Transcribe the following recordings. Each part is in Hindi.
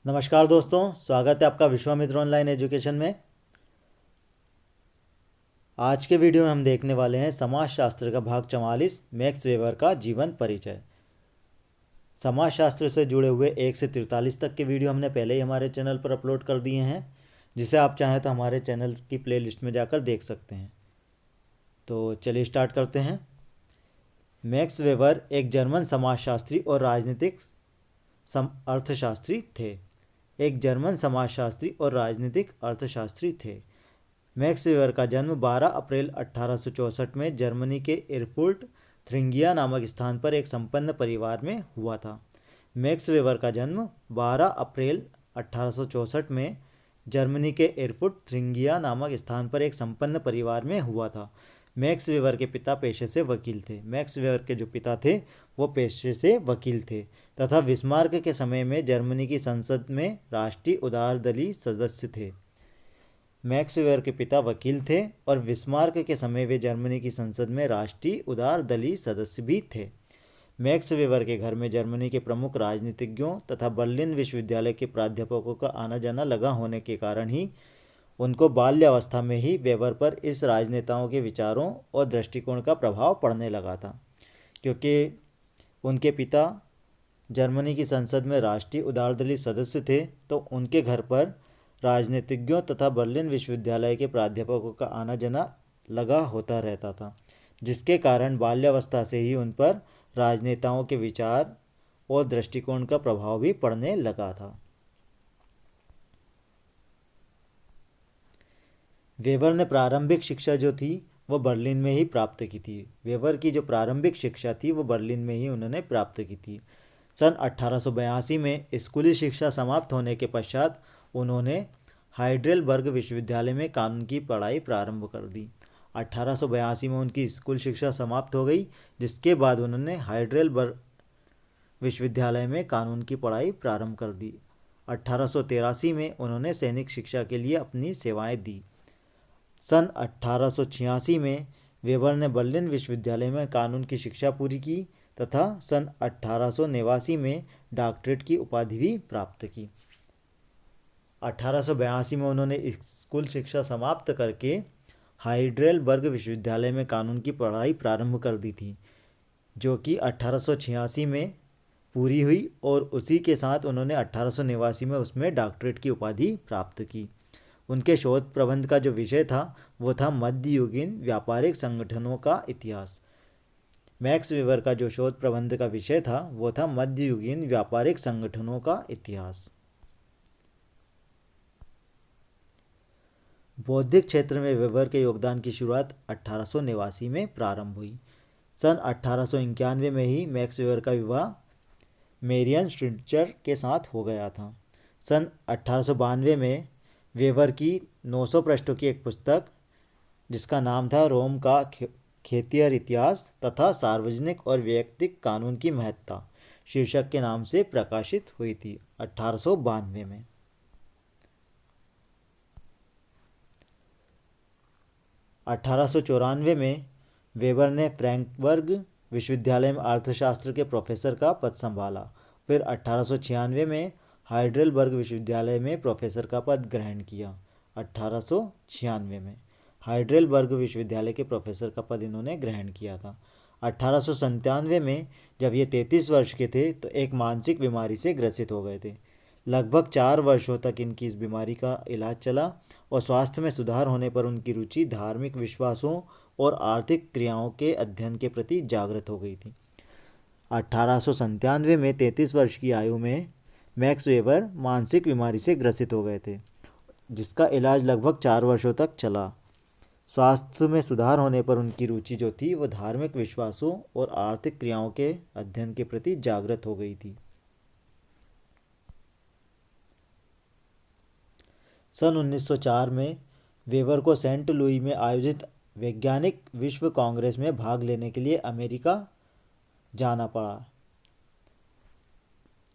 नमस्कार दोस्तों, स्वागत है आपका विश्वामित्र ऑनलाइन एजुकेशन में। आज के वीडियो में हम देखने वाले हैं समाजशास्त्र का भाग 44 मैक्स वेबर का जीवन परिचय। समाजशास्त्र से जुड़े हुए 1 से 43 तक के वीडियो हमने पहले ही हमारे चैनल पर अपलोड कर दिए हैं, जिसे आप चाहें तो हमारे चैनल की प्लेलिस्ट में जाकर देख सकते हैं। तो चलिए स्टार्ट करते हैं। मैक्स वेबर एक जर्मन समाजशास्त्री और राजनीतिक अर्थशास्त्री थे। एक जर्मन समाजशास्त्री और राजनीतिक अर्थशास्त्री थे। मैक्स वेबर का जन्म 12 अप्रैल 1864 में जर्मनी के एरफुर्ट थ्रिंगिया नामक स्थान पर एक संपन्न परिवार में हुआ था। मैक्स वेबर का जन्म 12 अप्रैल 1864 में जर्मनी के एरफुर्ट थ्रिंगिया नामक स्थान पर एक संपन्न परिवार में हुआ था। मैक्स वेबर के पिता पेशे से वकील थे। मैक्स वेबर के जो पिता थे वो पेशे से वकील थे तथा बिस्मार्क के समय में जर्मनी की संसद में राष्ट्रीय उदारदली सदस्य थे। मैक्स वेबर के पिता वकील थे और बिस्मार्क के समय वे जर्मनी की संसद में राष्ट्रीय उदारदली सदस्य भी थे। मैक्स वेबर के घर में जर्मनी के प्रमुख राजनीतिज्ञों तथा बर्लिन विश्वविद्यालय के प्राध्यापकों का आना जाना लगा होने के कारण ही उनको बाल्यावस्था में ही वेबर पर इस राजनेताओं के विचारों और दृष्टिकोण का प्रभाव पड़ने लगा था। क्योंकि उनके पिता जर्मनी की संसद में राष्ट्रीय उदारदली सदस्य थे, तो उनके घर पर राजनीतिज्ञों तथा बर्लिन विश्वविद्यालय के प्राध्यापकों का आना जाना लगा होता रहता था, जिसके कारण बाल्यावस्था से ही उन पर राजनेताओं के विचार और दृष्टिकोण का प्रभाव भी पड़ने लगा था। वेबर ने प्रारंभिक शिक्षा जो थी वो बर्लिन में ही प्राप्त की थी। वेबर की जो प्रारंभिक शिक्षा थी वो बर्लिन में ही उन्होंने प्राप्त की थी। सन 1882 में स्कूली शिक्षा समाप्त होने के पश्चात उन्होंने हाइडेलबर्ग विश्वविद्यालय में कानून की पढ़ाई प्रारंभ कर दी। 1882 में उनकी स्कूल शिक्षा समाप्त हो गई, जिसके बाद उन्होंने हाइडेलबर्ग विश्वविद्यालय में कानून की पढ़ाई प्रारंभ कर दी। 1883 में उन्होंने सैनिक शिक्षा के लिए अपनी सेवाएं दी। सन 1886 में वेबर ने बर्लिन विश्वविद्यालय में कानून की शिक्षा पूरी की तथा सन 1889 में डॉक्टरेट की उपाधि भी प्राप्त की। 1882 में उन्होंने स्कूल शिक्षा समाप्त करके हाइडेलबर्ग विश्वविद्यालय में कानून की पढ़ाई प्रारंभ कर दी थी, जो कि 1886 में पूरी हुई और उसी के साथ उन्होंने 1889 में उसमें डॉक्टरेट की उपाधि प्राप्त की। उनके शोध प्रबंध का जो विषय था वो था मध्ययुगीन व्यापारिक संगठनों का इतिहास। मैक्स वेबर का जो शोध प्रबंध का विषय था वो था मध्ययुगीन व्यापारिक संगठनों का इतिहास। बौद्धिक क्षेत्र में वेबर के योगदान की शुरुआत 1889 में प्रारंभ हुई। सन 1891 में ही मैक्स वेबर का विवाह मेरियन स्ट्रिचर के साथ हो गया था। सन 1892 में वेबर की 900 पृष्ठों की एक पुस्तक, जिसका नाम था रोम का खेतिहर इतिहास तथा सार्वजनिक और वैयक्तिक कानून की महत्ता शीर्षक के नाम से प्रकाशित हुई थी 1892 में। 1894 में वेबर ने फ्रैंकफर्ट विश्वविद्यालय में अर्थशास्त्र के प्रोफेसर का पद संभाला। फिर 1896 में हाइडेलबर्ग विश्वविद्यालय में प्रोफेसर का पद ग्रहण किया। 1896 में हाइडेलबर्ग विश्वविद्यालय के प्रोफेसर का पद इन्होंने ग्रहण किया था। 1897 में जब ये 33 वर्ष के थे तो एक मानसिक बीमारी से ग्रसित हो गए थे। लगभग 4 वर्षों तक इनकी इस बीमारी का इलाज चला और स्वास्थ्य में सुधार होने पर उनकी रुचि धार्मिक विश्वासों और आर्थिक क्रियाओं के अध्ययन के प्रति जागृत हो गई थी। 1897 में 33 वर्ष की आयु में मैक्स वेबर मानसिक बीमारी से ग्रसित हो गए थे, जिसका इलाज लगभग 4 वर्षों तक चला। स्वास्थ्य में सुधार होने पर उनकी रुचि जो थी वो धार्मिक विश्वासों और आर्थिक क्रियाओं के अध्ययन के प्रति जागृत हो गई थी। सन 1904 में वेबर को सेंट लुई में आयोजित वैज्ञानिक विश्व कांग्रेस में भाग लेने के लिए अमेरिका जाना पड़ा।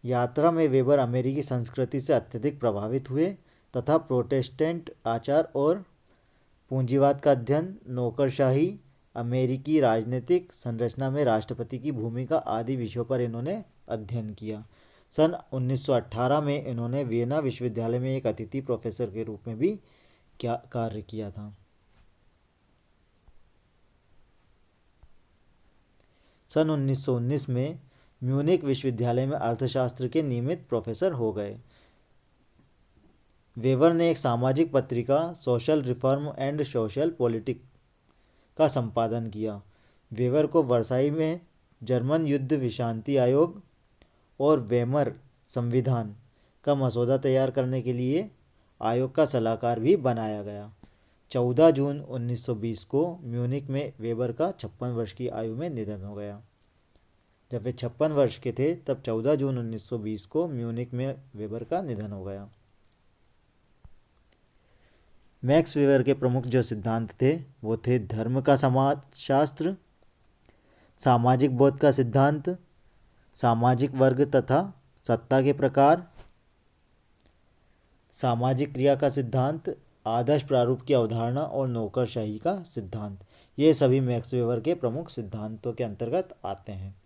यात्रा में वेबर अमेरिकी संस्कृति से अत्यधिक प्रभावित हुए तथा प्रोटेस्टेंट आचार और पूंजीवाद का अध्ययन, नौकरशाही, अमेरिकी राजनीतिक संरचना में राष्ट्रपति की भूमिका आदि विषयों पर इन्होंने अध्ययन किया। सन 1918 में इन्होंने वियना विश्वविद्यालय में एक अतिथि प्रोफेसर के रूप में भी क्या कार्य किया था। सन 1919 में म्यूनिक विश्वविद्यालय में अर्थशास्त्र के नियमित प्रोफेसर हो गए। वेबर ने एक सामाजिक पत्रिका social reform and social politic का संपादन किया। वेबर को वर्साई में जर्मन युद्ध विश्रांति आयोग और वेमर संविधान का मसौदा तैयार करने के लिए आयोग का सलाहकार भी बनाया गया। 14 जून 1920 को म्यूनिक में वेबर का 56 वर्ष की आयु में निधन हो गया। जब वे 56 वर्ष के थे तब 14 जून 1920 को म्यूनिक में वेबर का निधन हो गया। मैक्स वेबर के प्रमुख जो सिद्धांत थे वो थे धर्म का समाजशास्त्र, सामाजिक बोध का सिद्धांत, सामाजिक वर्ग तथा सत्ता के प्रकार, सामाजिक क्रिया का सिद्धांत, आदर्श प्रारूप की अवधारणा और नौकरशाही का सिद्धांत। ये सभी मैक्स वेबर के प्रमुख सिद्धांतों के अंतर्गत आते हैं।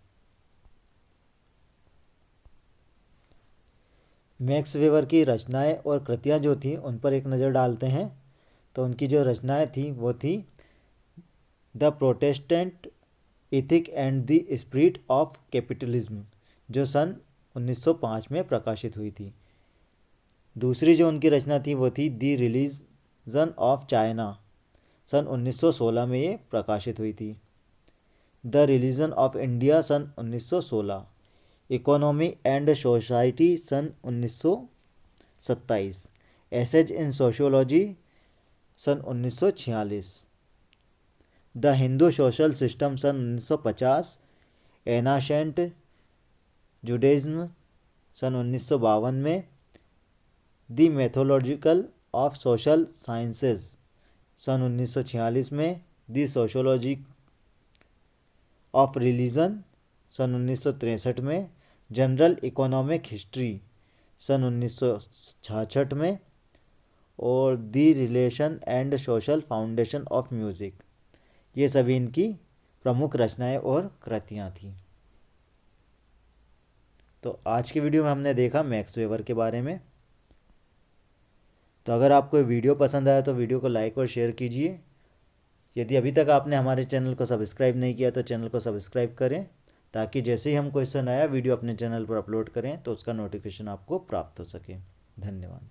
मैक्स वेबर की रचनाएं और कृतियां जो थी उन पर एक नज़र डालते हैं। तो उनकी जो रचनाएं थी वो थी the Protestant ethic and the spirit of capitalism, जो सन 1905 में प्रकाशित हुई थी। दूसरी जो उनकी रचना थी वो थी द रिलीजन ऑफ चाइना, सन 1916 में ये प्रकाशित हुई थी। द रिलीजन ऑफ इंडिया सन 1916, इकोनॉमी एंड सोसाइटी सन 1927, एसेज इन सोशियोलॉजी सन 1946, द हिंदू सोशल सिस्टम सन 1950, एनाशेंट जुडाइज्म सन 1952 में, the methodological of social sciences सन 1946 में, द सोशियोलॉजी ऑफ रिलीजन सन 1963 में, जनरल इकोनॉमिक हिस्ट्री सन 1966 में और the relation and social foundation of music. ये सभी इनकी प्रमुख रचनाएं और कृतियां थीं। तो आज की वीडियो में हमने देखा मैक्स वेबर के बारे में। तो अगर आपको वीडियो पसंद आया तो वीडियो को लाइक और शेयर कीजिए। यदि अभी तक आपने हमारे चैनल को सब्सक्राइब नहीं किया तो चैनल को सब्सक्राइब करें, ताकि जैसे ही हम कोई सा नया वीडियो अपने चैनल पर अपलोड करें तो उसका नोटिफिकेशन आपको प्राप्त हो सके। धन्यवाद।